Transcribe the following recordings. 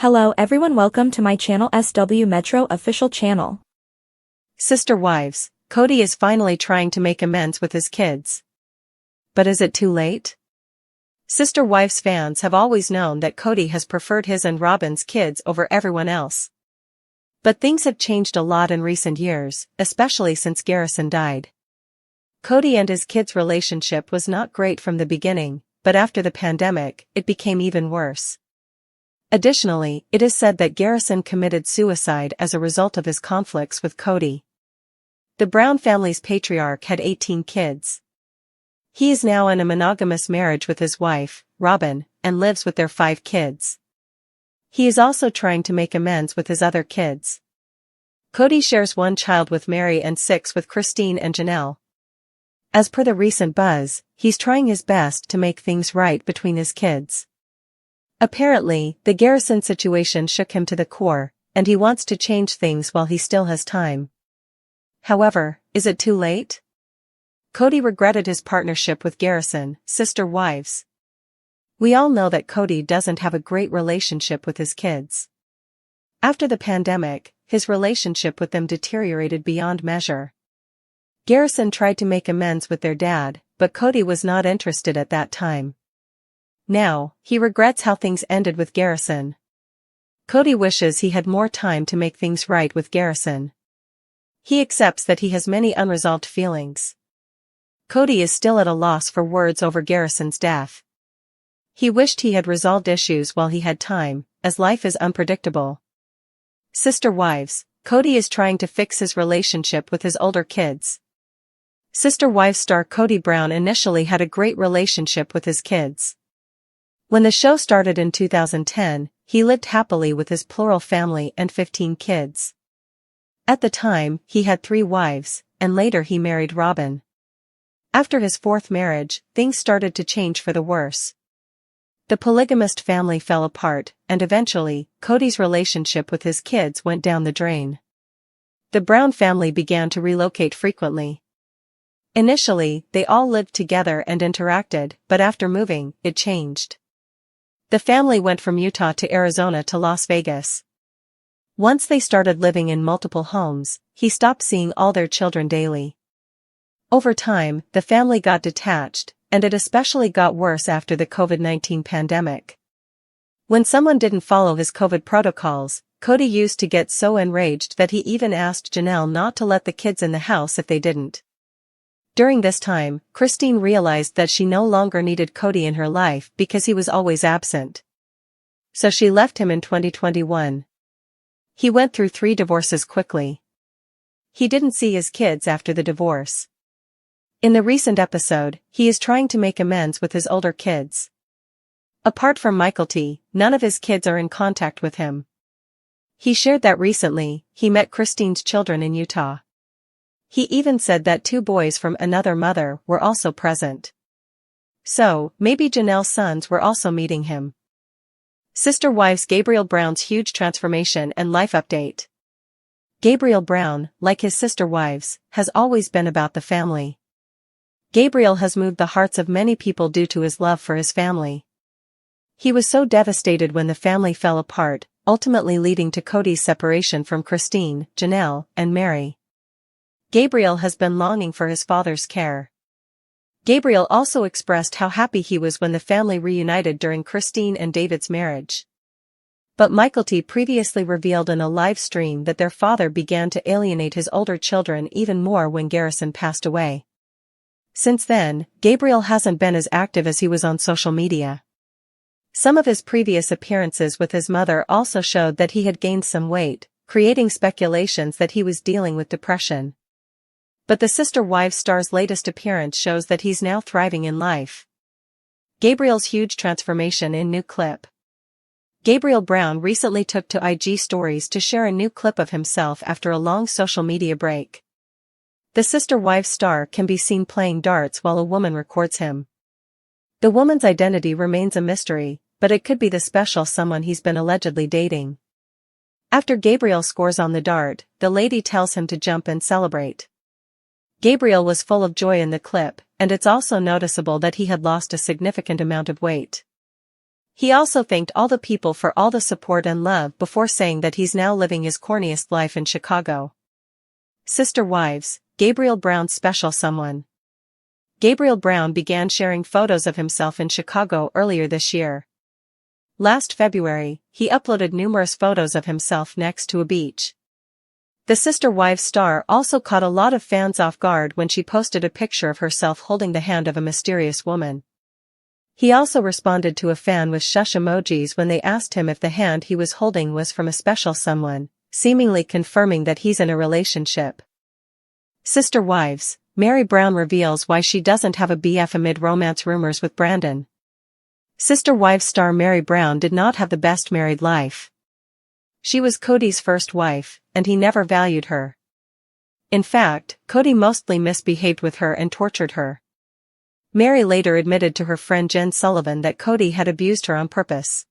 Hello everyone, welcome to my channel SW Metro official channel. Sister wives, Kody is finally trying to make amends with his kids. But is it too late? Sister wives fans have always known that Kody has preferred his and Robyn's kids over everyone else. But things have changed a lot in recent years, especially since Garrison died. Kody and his kids' relationship was not great from the beginning, but after the pandemic, it became even worse. Additionally, it is said that Garrison committed suicide as a result of his conflicts with Kody. The Brown family's patriarch had 18 kids. He is now in a monogamous marriage with his wife, Robyn, and lives with their 5 kids. He is also trying to make amends with his other kids. Kody shares 1 child with Meri and 6 with Christine and Janelle. As per the recent buzz, he's trying his best to make things right between his kids. Apparently, the Garrison situation shook him to the core, and he wants to change things while he still has time. However, is it too late? Kody regretted his partnership with Garrison, sister wives. We all know that Kody doesn't have a great relationship with his kids. After the pandemic, his relationship with them deteriorated beyond measure. Garrison tried to make amends with their dad, but Kody was not interested at that time. Now, he regrets how things ended with Garrison. Kody wishes he had more time to make things right with Garrison. He accepts that he has many unresolved feelings. Kody is still at a loss for words over Garrison's death. He wished he had resolved issues while he had time, as life is unpredictable. Sister wives, Kody is trying to fix his relationship with his older kids. Sister Wives star Kody Brown initially had a great relationship with his kids. When the show started in 2010, he lived happily with his plural family and 15 kids. At the time, he had 3 wives, and later he married Robyn. After his 4th marriage, things started to change for the worse. The polygamist family fell apart, and eventually, Kody's relationship with his kids went down the drain. The Brown family began to relocate frequently. Initially, they all lived together and interacted, but after moving, it changed. The family went from Utah to Arizona to Las Vegas. Once they started living in multiple homes, he stopped seeing all their children daily. Over time, the family got detached, and it especially got worse after the COVID-19 pandemic. When someone didn't follow his COVID protocols, Kody used to get so enraged that he even asked Janelle not to let the kids in the house if they didn't. During this time, Christine realized that she no longer needed Kody in her life because he was always absent. So she left him in 2021. He went through 3 divorces quickly. He didn't see his kids after the divorce. In the recent episode, he is trying to make amends with his older kids. Apart from T, none of his kids are in contact with him. He shared that recently, he met Christine's children in Utah. He even said that 2 boys from another mother were also present. So, maybe Janelle's sons were also meeting him. Sister wives Gabriel Brown's huge transformation and life update. Gabriel Brown, like his sister wives, has always been about the family. Gabriel has moved the hearts of many people due to his love for his family. He was so devastated when the family fell apart, ultimately leading to Kody's separation from Christine, Janelle, and Meri. Gabriel has been longing for his father's care. Gabriel also expressed how happy he was when the family reunited during Christine and David's marriage. But T previously revealed in a live stream that their father began to alienate his older children even more when Garrison passed away. Since then, Gabriel hasn't been as active as he was on social media. Some of his previous appearances with his mother also showed that he had gained some weight, creating speculations that he was dealing with depression. But the Sister Wives star's latest appearance shows that he's now thriving in life. Gabriel's huge transformation in new clip. Gabriel Brown recently took to IG stories to share a new clip of himself after a long social media break. The Sister Wives star can be seen playing darts while a woman records him. The woman's identity remains a mystery, but it could be the special someone he's been allegedly dating. After Gabriel scores on the dart, the lady tells him to jump and celebrate. Gabriel was full of joy in the clip, and it's also noticeable that he had lost a significant amount of weight. He also thanked all the people for all the support and love before saying that he's now living his corniest life in Chicago. Sister Wives, Gabriel Brown's special someone. Gabriel Brown began sharing photos of himself in Chicago earlier this year. Last February, he uploaded numerous photos of himself next to a beach. The Sister Wives star also caught a lot of fans off guard when she posted a picture of herself holding the hand of a mysterious woman. He also responded to a fan with shush emojis when they asked him if the hand he was holding was from a special someone, seemingly confirming that he's in a relationship. Sister Wives, Meri Brown reveals why she doesn't have a BF amid romance rumors with Brandon. Sister Wives star Meri Brown did not have the best married life. She was Kody's first wife, and he never valued her. In fact, Kody mostly misbehaved with her and tortured her. Meri later admitted to her friend Jen Sullivan that Kody had abused her on purpose.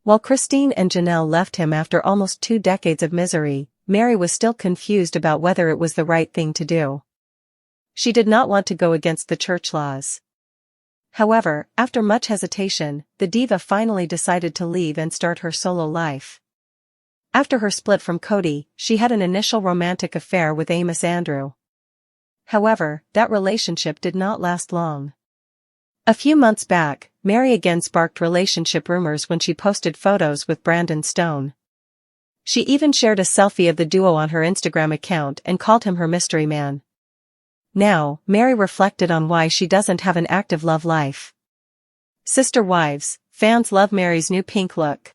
While Christine and Janelle left him after almost 2 decades of misery, Meri was still confused about whether it was the right thing to do. She did not want to go against the church laws. However, after much hesitation, the diva finally decided to leave and start her solo life. After her split from Kody, she had an initial romantic affair with Amos Andrew. However, that relationship did not last long. A few months back, Meri again sparked relationship rumors when she posted photos with Brandon Stone. She even shared a selfie of the duo on her Instagram account and called him her mystery man. Now, Meri reflected on why she doesn't have an active love life. Sister Wives, fans love Meri's new pink look.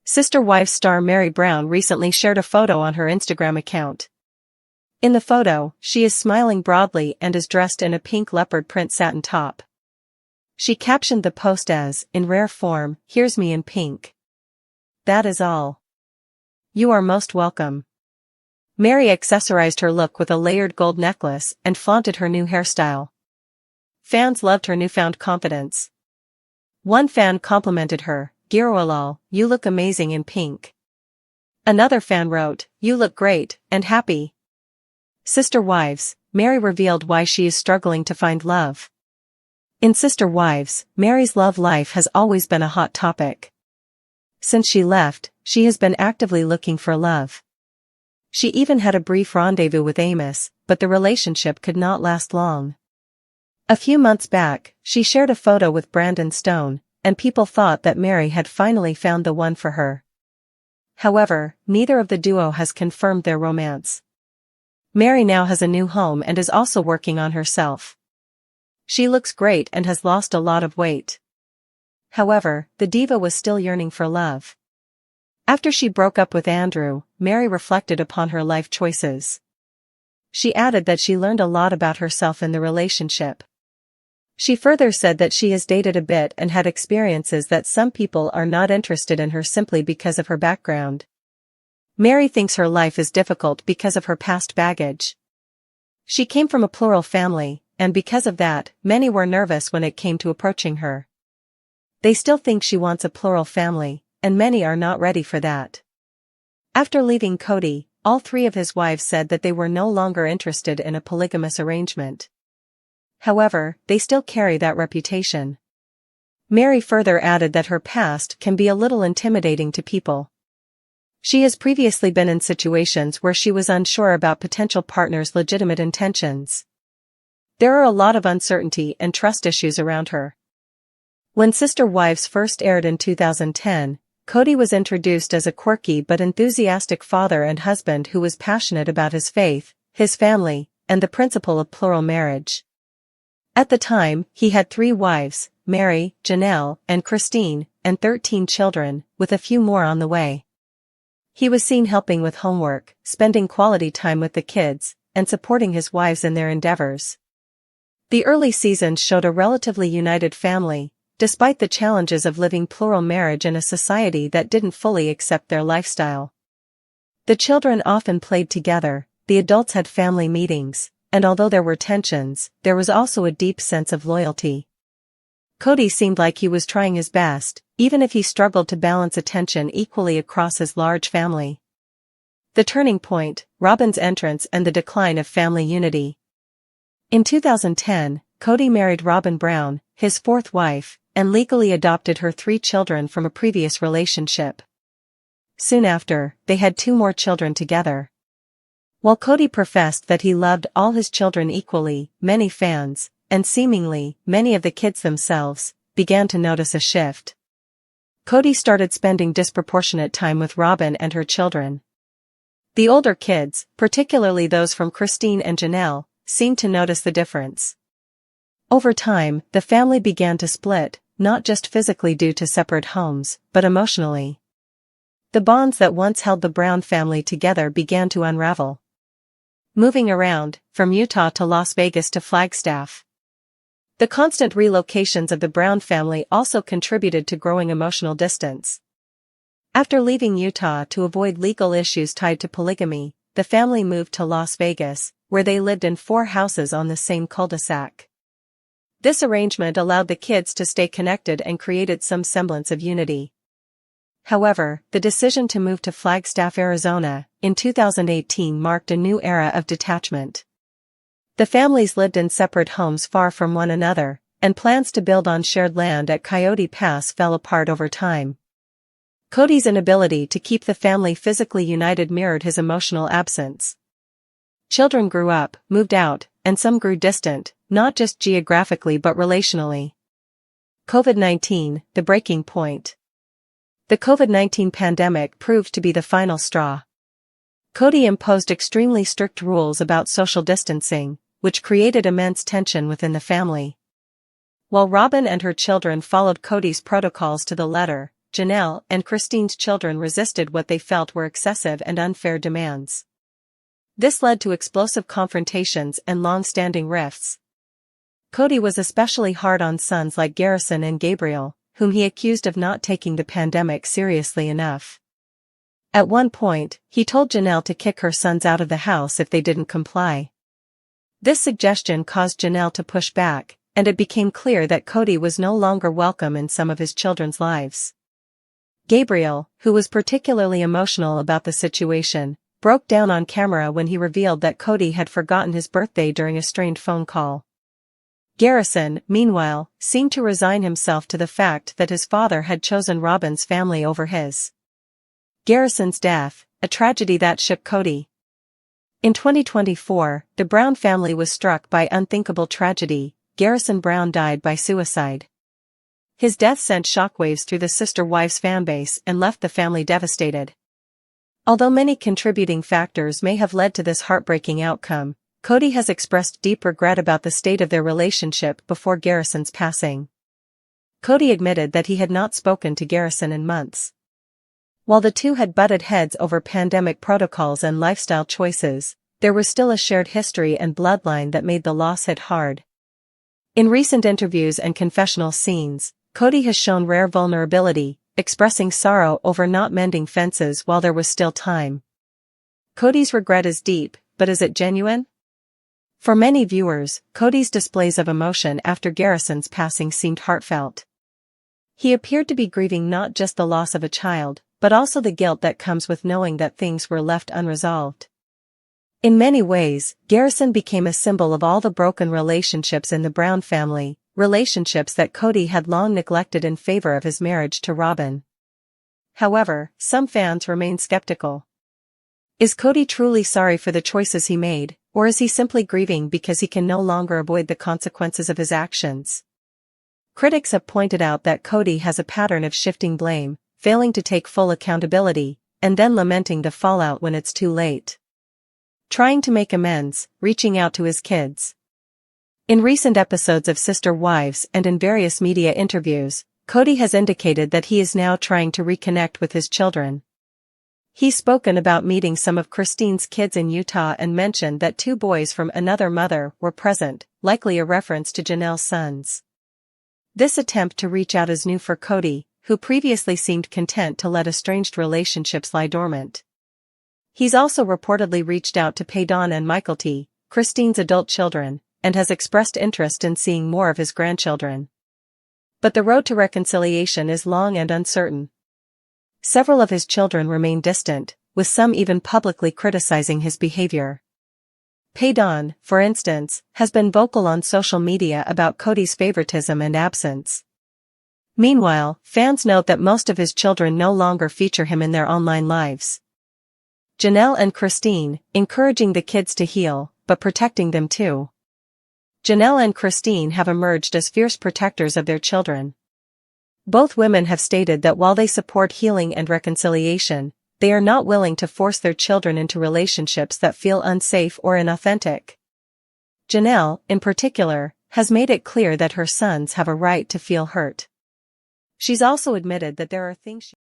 Sister Wives star Meri Brown recently shared a photo on her Instagram account. In the photo, she is smiling broadly and is dressed in a pink leopard print satin top. She captioned the post as, "In rare form, here's me in pink. That is all. You are most welcome." Meri accessorized her look with a layered gold necklace and flaunted her new hairstyle. Fans loved her newfound confidence. One fan complimented her, "Girolal, you look amazing in pink." Another fan wrote, "You look great, and happy." Sister Wives, Meri revealed why she is struggling to find love. In Sister Wives, Meri's love life has always been a hot topic. Since she left, she has been actively looking for love. She even had a brief rendezvous with Amos, but the relationship could not last long. A few months back, she shared a photo with Brandon Stone, and people thought that Meri had finally found the one for her. However, neither of the duo has confirmed their romance. Meri now has a new home and is also working on herself. She looks great and has lost a lot of weight. However, the diva was still yearning for love. After she broke up with Andrew, Meri reflected upon her life choices. She added that she learned a lot about herself in the relationship. She further said that she has dated a bit and had experiences that some people are not interested in her simply because of her background. Meri thinks her life is difficult because of her past baggage. She came from a plural family, and because of that, many were nervous when it came to approaching her. They still think she wants a plural family, and many are not ready for that. After leaving Kody, all 3 of his wives said that they were no longer interested in a polygamous arrangement. However, they still carry that reputation. Meri further added that her past can be a little intimidating to people. She has previously been in situations where she was unsure about potential partners' legitimate intentions. There are a lot of uncertainty and trust issues around her. When Sister Wives first aired in 2010, Kody was introduced as a quirky but enthusiastic father and husband who was passionate about his faith, his family, and the principle of plural marriage. At the time, he had 3 wives, Meri, Janelle, and Christine, and 13 children, with a few more on the way. He was seen helping with homework, spending quality time with the kids, and supporting his wives in their endeavors. The early seasons showed a relatively united family, despite the challenges of living plural marriage in a society that didn't fully accept their lifestyle. The children often played together, the adults had family meetings, and although there were tensions, there was also a deep sense of loyalty. Kody seemed like he was trying his best, even if he struggled to balance attention equally across his large family. The turning point, Robyn's entrance and the decline of family unity. In 2010, Kody married Robyn Brown, his 4th wife, and legally adopted her 3 children from a previous relationship. Soon after, they had 2 more children together. While Kody professed that he loved all his children equally, many fans, and seemingly many of the kids themselves, began to notice a shift. Kody started spending disproportionate time with Robyn and her children. The older kids, particularly those from Christine and Janelle, seemed to notice the difference. Over time, the family began to split, not just physically due to separate homes, but emotionally. The bonds that once held the Brown family together began to unravel. Moving around, from Utah to Las Vegas to Flagstaff. The constant relocations of the Brown family also contributed to growing emotional distance. After leaving Utah to avoid legal issues tied to polygamy, the family moved to Las Vegas, where they lived in 4 houses on the same cul-de-sac. This arrangement allowed the kids to stay connected and created some semblance of unity. However, the decision to move to Flagstaff, Arizona, in 2018 marked a new era of detachment. The families lived in separate homes far from one another, and plans to build on shared land at Coyote Pass fell apart over time. Kody's inability to keep the family physically united mirrored his emotional absence. Children grew up, moved out, and some grew distant, not just geographically but relationally. COVID-19, the breaking point. The COVID-19 pandemic proved to be the final straw. Kody imposed extremely strict rules about social distancing, which created immense tension within the family. While Robyn and her children followed Kody's protocols to the letter, Janelle and Christine's children resisted what they felt were excessive and unfair demands. This led to explosive confrontations and long-standing rifts. Kody was especially hard on sons like Garrison and Gabriel, whom he accused of not taking the pandemic seriously enough. At one point, he told Janelle to kick her sons out of the house if they didn't comply. This suggestion caused Janelle to push back, and it became clear that Kody was no longer welcome in some of his children's lives. Gabriel, who was particularly emotional about the situation, broke down on camera when he revealed that Kody had forgotten his birthday during a strained phone call. Garrison, meanwhile, seemed to resign himself to the fact that his father had chosen Robyn's family over his. Garrison's death, a tragedy that shook Kody. In 2024, the Brown family was struck by unthinkable tragedy. Garrison Brown died by suicide. His death sent shockwaves through the Sister Wives fanbase and left the family devastated. Although many contributing factors may have led to this heartbreaking outcome, Kody has expressed deep regret about the state of their relationship before Garrison's passing. Kody admitted that he had not spoken to Garrison in months. While the two had butted heads over pandemic protocols and lifestyle choices, there was still a shared history and bloodline that made the loss hit hard. In recent interviews and confessional scenes, Kody has shown rare vulnerability, expressing sorrow over not mending fences while there was still time. Kody's regret is deep, but is it genuine? For many viewers, Kody's displays of emotion after Garrison's passing seemed heartfelt. He appeared to be grieving not just the loss of a child, but also the guilt that comes with knowing that things were left unresolved. In many ways, Garrison became a symbol of all the broken relationships in the Brown family, relationships that Kody had long neglected in favor of his marriage to Robyn. However, some fans remain skeptical. Is Kody truly sorry for the choices he made, or is he simply grieving because he can no longer avoid the consequences of his actions? Critics have pointed out that Kody has a pattern of shifting blame, failing to take full accountability, and then lamenting the fallout when it's too late. Trying to make amends, reaching out to his kids. In recent episodes of Sister Wives and in various media interviews, Kody has indicated that he is now trying to reconnect with his children. He's spoken about meeting some of Christine's kids in Utah and mentioned that 2 boys from another mother were present, likely a reference to Janelle's sons. This attempt to reach out is new for Kody, who previously seemed content to let estranged relationships lie dormant. He's also reportedly reached out to Paydon and Michael T., Christine's adult children, and has expressed interest in seeing more of his grandchildren. But the road to reconciliation is long and uncertain. Several of his children remain distant, with some even publicly criticizing his behavior. Paydon, for instance, has been vocal on social media about Kody's favoritism and absence. Meanwhile, fans note that most of his children no longer feature him in their online lives. Janelle and Christine, encouraging the kids to heal, but protecting them too. Janelle and Christine have emerged as fierce protectors of their children. Both women have stated that while they support healing and reconciliation, they are not willing to force their children into relationships that feel unsafe or inauthentic. Janelle, in particular, has made it clear that her sons have a right to feel hurt. She's also admitted that there are things